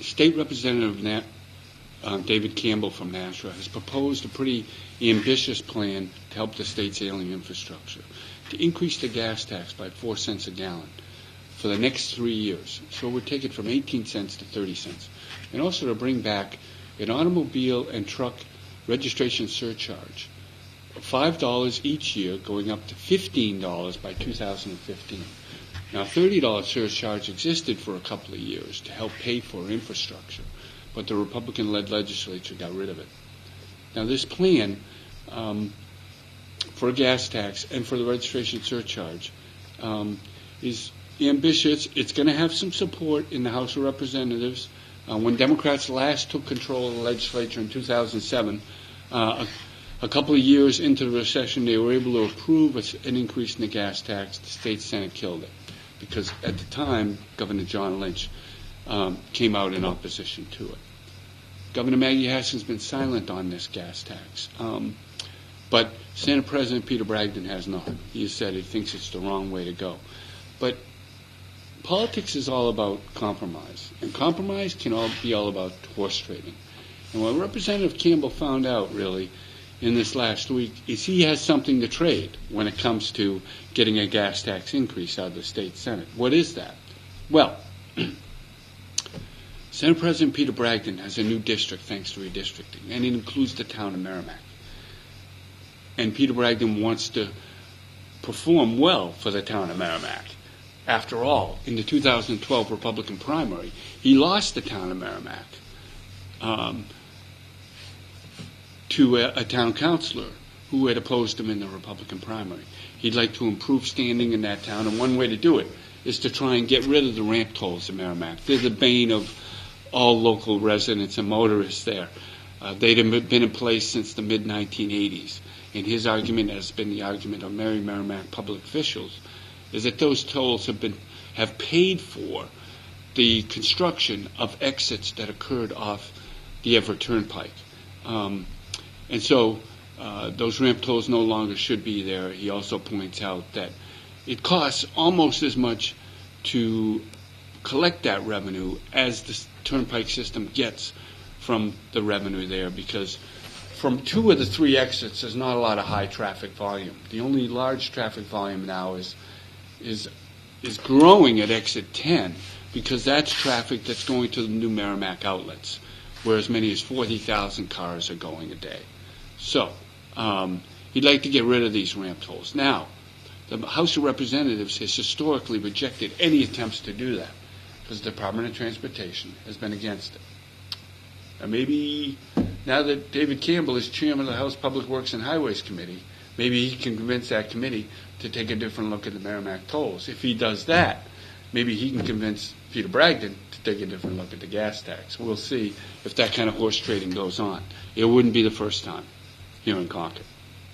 State Representative David Campbell from Nashua has proposed a pretty ambitious plan to help the state's ailing infrastructure, to increase the gas tax by 4 cents a gallon for the next 3 years. So we'll take it from 18 cents to 30 cents. And also to bring back an automobile and truck registration surcharge of $5 each year, going up to $15 by 2015. Now, $30 surcharge existed for a couple of years to help pay for infrastructure, but the Republican-led legislature got rid of it. Now, this plan for a gas tax and for the registration surcharge is ambitious. It's going to have some support in the House of Representatives. When Democrats last took control of the legislature in 2007, a couple of years into the recession, they were able to approve an increase in the gas tax. The state Senate killed it because at the time, Governor John Lynch came out in opposition to it. Governor Maggie Hassan's been silent on this gas tax, but Senate President Peter Bragdon has not. He has said he thinks it's the wrong way to go. But politics is all about compromise, and compromise can be all about horse trading. And what Representative Campbell found out, really, in this last week is he has something to trade when it comes to getting a gas tax increase out of the state Senate. What is that? Well, Senate President Peter Bragdon has a new district thanks to redistricting, and it includes the town of Merrimack. And Peter Bragdon wants to perform well for the town of Merrimack. After all, in the 2012 Republican primary, he lost the town of Merrimack to a town councilor who had opposed him in the Republican primary. He'd like to improve standing in that town, and one way to do it is to try and get rid of the ramp tolls in Merrimack. They're the bane of all local residents and motorists there. They'd been in place since the mid-1980s, and his argument has been the argument of many Merrimack public officials, is that those tolls have paid for the construction of exits that occurred off the Everett Turnpike. And so those ramp tolls no longer should be there. He also points out that it costs almost as much to collect that revenue as the turnpike system gets from the revenue there, because from 2 of the 3 exits, there's not a lot of high traffic volume. The only large traffic volume now is growing at exit 10, because that's traffic that's going to the new Merrimack outlets, where as many as 40,000 cars are going a day. So he'd like to get rid of these ramp tolls. Now, the House of Representatives has historically rejected any attempts to do that because the Department of Transportation has been against it. And maybe now that David Campbell is chairman of the House Public Works and Highways Committee, maybe he can convince that committee to take a different look at the Merrimack tolls. If he does that, maybe he can convince Peter Bragdon to take a different look at the gas tax. We'll see if that kind of horse trading goes on. It wouldn't be the first time here in Concord.